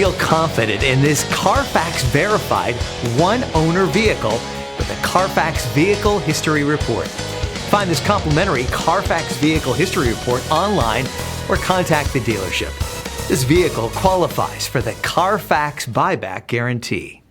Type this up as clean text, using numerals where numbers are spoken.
feel confident in this Carfax verified one-owner vehicle with a Carfax Vehicle History Report. Find this complimentary Carfax Vehicle History Report online or contact the dealership. This vehicle qualifies for the Carfax Buyback Guarantee.